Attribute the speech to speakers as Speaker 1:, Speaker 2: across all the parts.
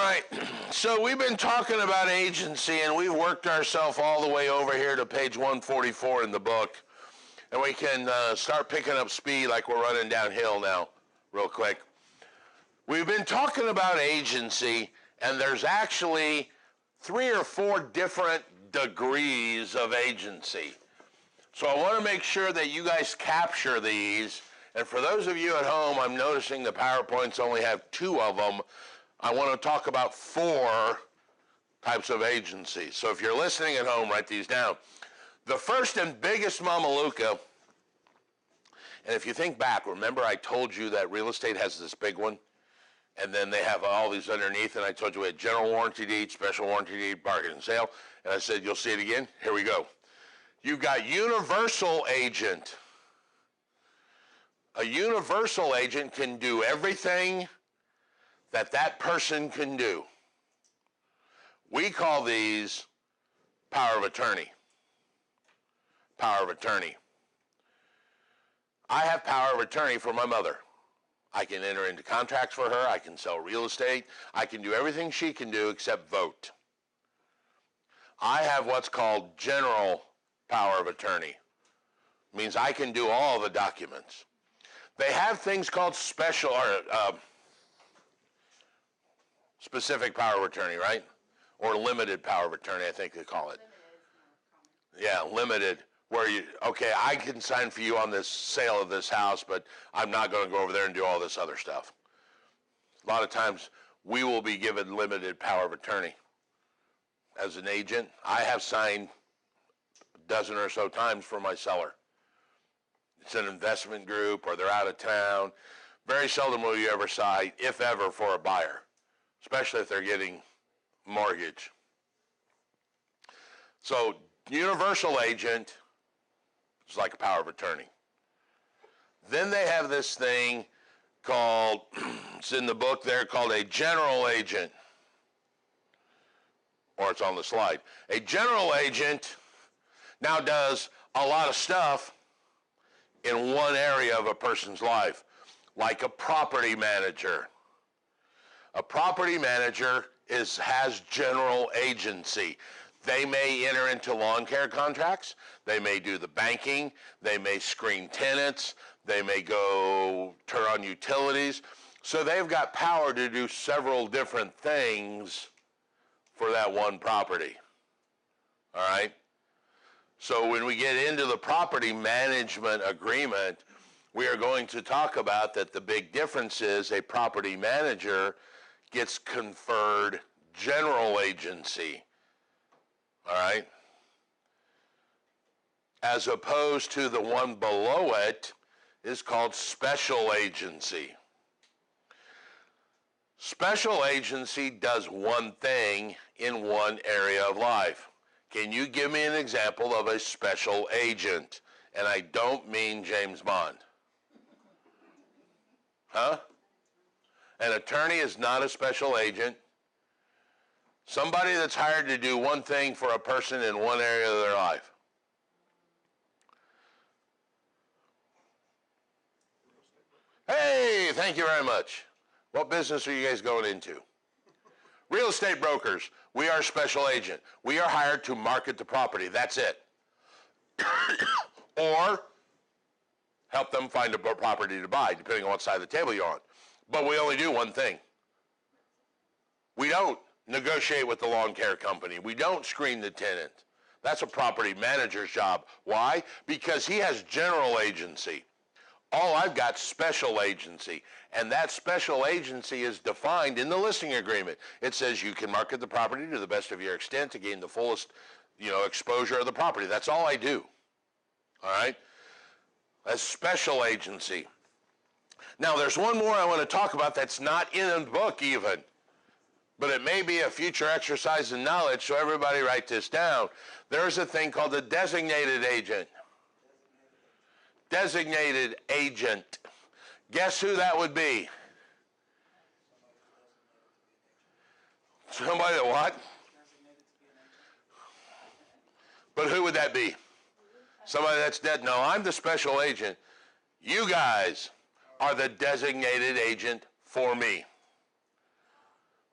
Speaker 1: right, so we've been talking about agency, and we've worked ourselves all the way over here to page 144 in the book, and we can start picking up speed like we're running downhill now, real quick. We've been talking about agency, and there's actually 3 or 4 different degrees of agency. So I want to make sure that you guys capture these, and for those of you at home, I'm noticing the PowerPoints only have 2 of them. I want to talk about 4 types of agency. So if you're listening at home, write these down. The first and biggest mamaluca, and if you think back, remember I told you that real estate has this big one, and then they have all these underneath, and I told you we had general warranty deed, special warranty deed, bargain and sale, and I said, you'll see it again. Here we go. You've got universal agent. A universal agent can do everything that person can do. We call these power of attorney. Power of attorney. I have power of attorney for my mother. I can enter into contracts for her. I can sell real estate. I can do everything she can do except vote. I have what's called general power of attorney. Means I can do all the documents. They have things called special or specific power of attorney, right? Or limited power of attorney, I think they call it. Yeah, limited, where okay, I can sign for you on this sale of this house, but I'm not going to go over there and do all this other stuff. A lot of times, we will be given limited power of attorney. As an agent, I have signed a dozen or so times for my seller. It's an investment group, or they're out of town. Very seldom will you ever sign, if ever, for a buyer, especially if they're getting mortgage. So universal agent is like a power of attorney. Then they have this thing called, it's in the book there, called a general agent. Or it's on the slide. A general agent now does a lot of stuff in one area of a person's life, like a property manager. A property manager has general agency. They may enter into lawn care contracts. They may do the banking. They may screen tenants. They may go turn on utilities. So they've got power to do several different things for that one property. All right? So when we get into the property management agreement, we are going to talk about that the big difference is a property manager gets conferred general agency, all right? As opposed to the one below it is called special agency. Special agency does one thing in one area of life. Can you give me an example of a special agent? And I don't mean James Bond. Huh? An attorney is not a special agent. Somebody that's hired to do one thing for a person in one area of their life. Hey, thank you very much. What business are you guys going into? Real estate brokers. We are a special agent. We are hired to market the property. That's it. Or help them find a property to buy, depending on what side of the table you're on. But we only do one thing. We don't negotiate with the lawn care company. We don't screen the tenant. That's a property manager's job. Why? Because he has general agency. All I've got special agency, and that special agency is defined in the listing agreement. It says you can market the property to the best of your extent to gain the fullest, exposure of the property. That's all I do. All right? That's special agency. Now, there's one more I want to talk about that's not in the book even, but it may be a future exercise in knowledge, so everybody write this down. There's a thing called a designated agent. Designated agent. Guess who that would be? Somebody that what? But who would that be? Somebody that's dead? No, I'm the special agent. You guys are the designated agent for me.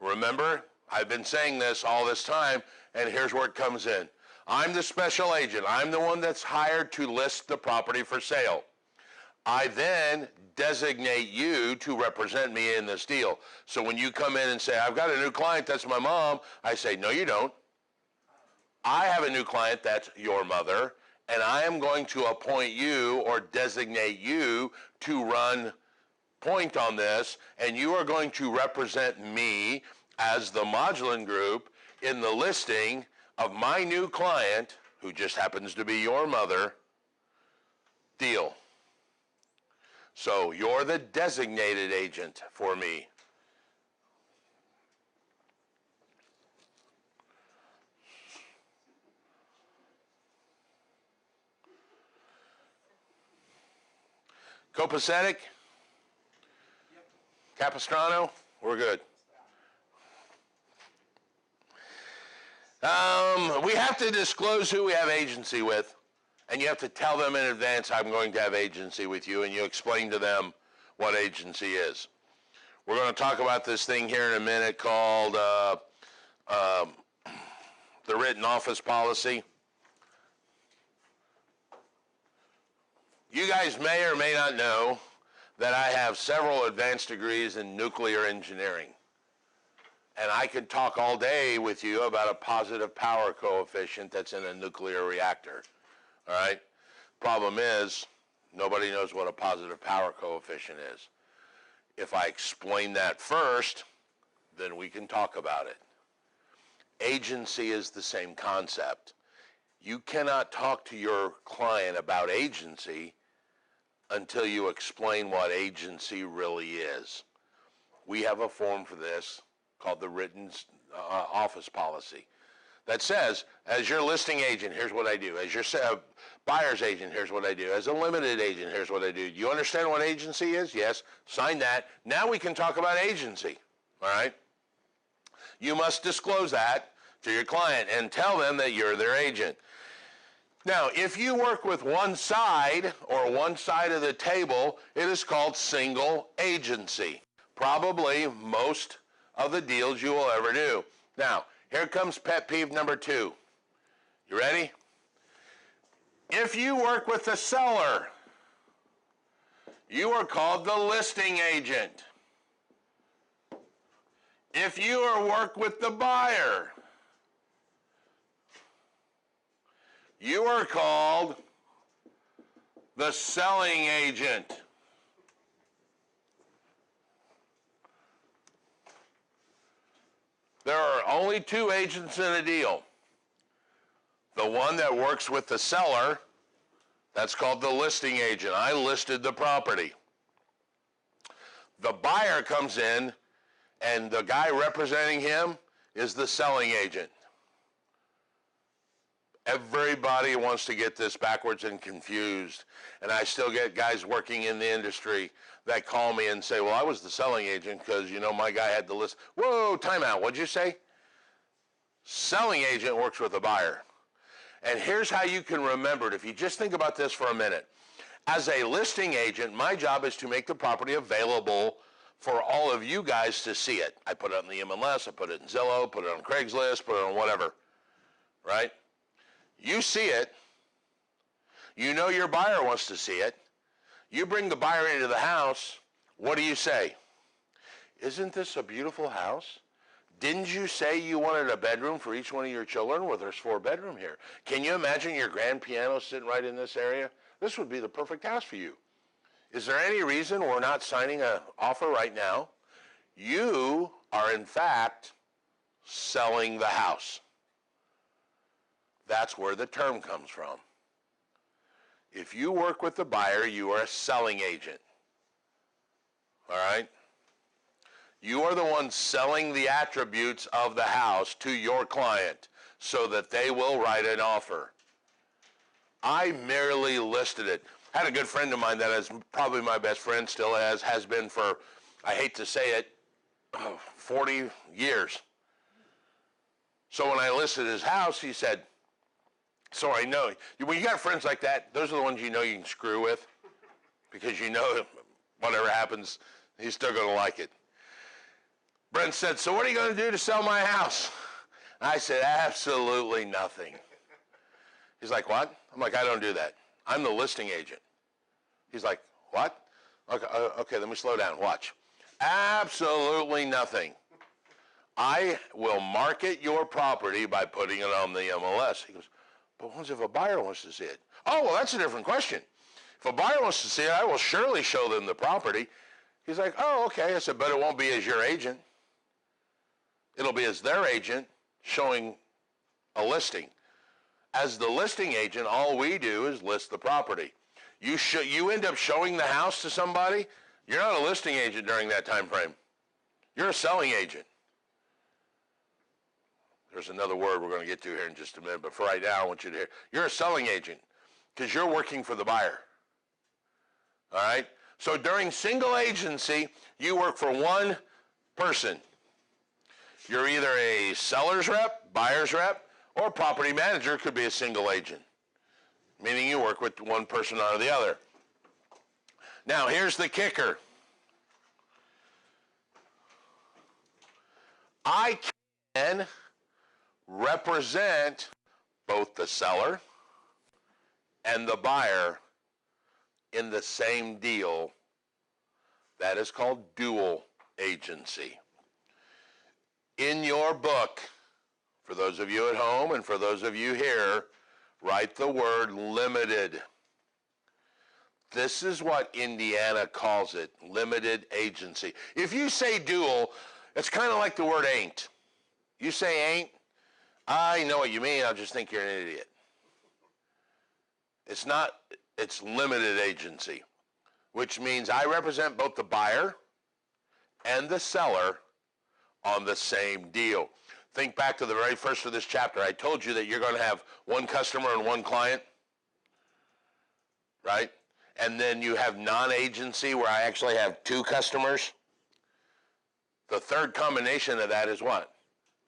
Speaker 1: Remember, I've been saying this all this time, and here's where it comes in. I'm the special agent. I'm the one that's hired to list the property for sale. I then designate you to represent me in this deal. So when you come in and say, I've got a new client, that's my mom, I say, no, you don't. I have a new client, that's your mother, and I am going to appoint you or designate you to run point on this, and you are going to represent me as the Modulin Group in the listing of my new client, who just happens to be your mother, deal. So you're the designated agent for me. Copacetic? Capistrano? We're good. We have to disclose who we have agency with, and you have to tell them in advance, I'm going to have agency with you, and you explain to them what agency is. We're going to talk about this thing here in a minute called the written office policy. You guys may or may not know that I have several advanced degrees in nuclear engineering. And I could talk all day with you about a positive power coefficient that's in a nuclear reactor. All right? Problem is, nobody knows what a positive power coefficient is. If I explain that first, then we can talk about it. Agency is the same concept. You cannot talk to your client about agency until you explain what agency really is. We have a form for this called the written office policy that says, as your listing agent, here's what I do. As your buyer's agent, here's what I do. As a limited agent, here's what I do. You understand what agency is? Yes. Sign that. Now we can talk about agency. All right? You must disclose that to your client and tell them that you're their agent. Now, if you work with one side or one side of the table, it is called single agency. Probably most of the deals you will ever do. Now, here comes pet peeve number 2. You ready? If you work with the seller, you are called the listing agent. If you work with the buyer, you are called the selling agent. There are only 2 agents in a deal. The one that works with the seller, that's called the listing agent. I listed the property. The buyer comes in, and the guy representing him is the selling agent. Everybody wants to get this backwards and confused. And I still get guys working in the industry that call me and say, well, I was the selling agent because, you know, my guy had the list. Whoa, time out. What'd you say? Selling agent works with the buyer. And here's how you can remember it. If you just think about this for a minute. As a listing agent, my job is to make the property available for all of you guys to see it. I put it on the MLS, I put it in Zillow, put it on Craigslist, put it on whatever, right? You see it. You know your buyer wants to see it. You bring the buyer into the house. What do you say? Isn't this a beautiful house? Didn't you say you wanted a bedroom for each one of your children? Well, there's 4 bedrooms here. Can you imagine your grand piano sitting right in this area? This would be the perfect house for you. Is there any reason we're not signing an offer right now? You are, in fact, selling the house. That's where the term comes from. If you work with the buyer, you are a selling agent. All right? You are the one selling the attributes of the house to your client so that they will write an offer. I merely listed it. I had a good friend of mine that is probably my best friend, still has been for, I hate to say it, 40 years. So when I listed his house, he said, so I know, when you got friends like that, those are the ones you know you can screw with because you know whatever happens, he's still going to like it. Brent said, so what are you going to do to sell my house? I said, absolutely nothing. He's like, what? I'm like, I don't do that. I'm the listing agent. He's like, what? Okay, let me slow down. Watch. Absolutely nothing. I will market your property by putting it on the MLS. He goes, but what if a buyer wants to see it? Oh, well, that's a different question. If a buyer wants to see it, I will surely show them the property. He's like, oh, okay. I said, but it won't be as your agent. It'll be as their agent showing a listing. As the listing agent, all we do is list the property. You end up showing the house to somebody, you're not a listing agent during that time frame. You're a selling agent. There's another word we're going to get to here in just a minute, but for right now, I want you to hear. You're a selling agent because you're working for the buyer. All right? So during single agency, you work for one person. You're either a seller's rep, buyer's rep, or property manager could be a single agent, meaning you work with one person or the other. Now, here's the kicker. I can represent both the seller and the buyer in the same deal. That is called dual agency. In your book, for those of you at home and for those of you here, write the word limited. This is what Indiana calls it, limited agency. If you say dual, it's kind of like the word ain't. You say ain't, I know what you mean, I'll just think you're an idiot. It's not, it's limited agency, which means I represent both the buyer and the seller on the same deal. Think back to the very first of this chapter. I told you that you're going to have one customer and one client, right? And then you have non-agency where I actually have two customers. The third combination of that is what?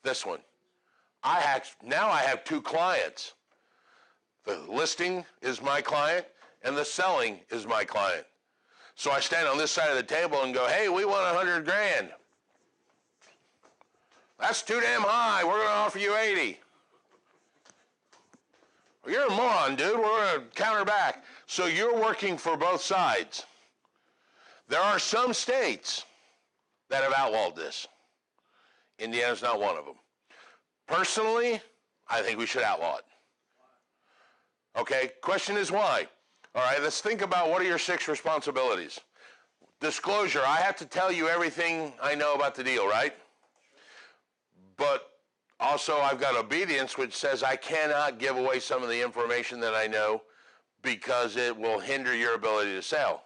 Speaker 1: This one. Now I have two clients. The listing is my client and the selling is my client. So I stand on this side of the table and go, hey, we want 100 grand. That's too damn high. We're going to offer you 80. Well, you're a moron, dude. We're going to counter back. So you're working for both sides. There are some states that have outlawed this. Indiana's not one of them. Personally, I think we should outlaw it. Okay, question is why? All right, let's think about what are your 6 responsibilities. Disclosure, I have to tell you everything I know about the deal, right? But also I've got obedience, which says I cannot give away some of the information that I know because it will hinder your ability to sell.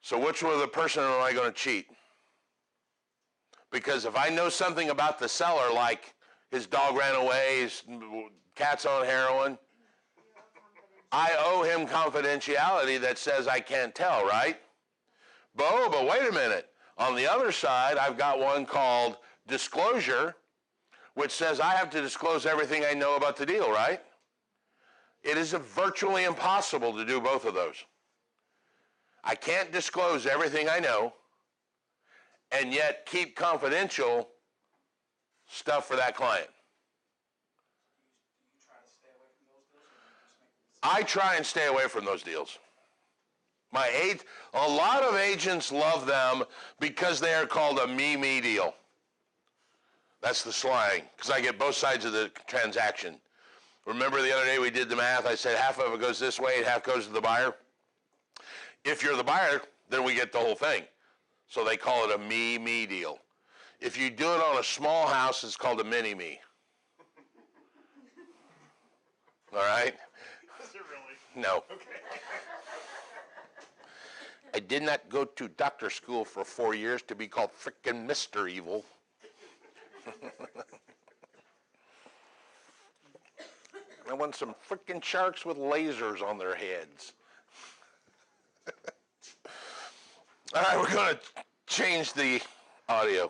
Speaker 1: So which one of the person am I going to cheat? Because if I know something about the seller, like his dog ran away, his cat's on heroin, I owe him confidentiality that says I can't tell, right? But wait a minute. On the other side, I've got one called disclosure, which says I have to disclose everything I know about the deal, right? It is virtually impossible to do both of those. I can't disclose everything I know and yet keep confidential stuff for that client. I try and stay away from those deals. A lot of agents love them because they are called a me deal. That's the slang, because I get both sides of the transaction. Remember the other day we did the math. I said half of it goes this way and half goes to the buyer. If you're the buyer, then we get the whole thing. So they call it a me deal. If you do it on a small house, it's called a mini-me. All right?
Speaker 2: Is it really?
Speaker 1: No.
Speaker 2: Okay.
Speaker 1: I did not go to doctor school for 4 years to be called frickin' Mr. Evil. I want some frickin' sharks with lasers on their heads. All right, we're going to change the audio.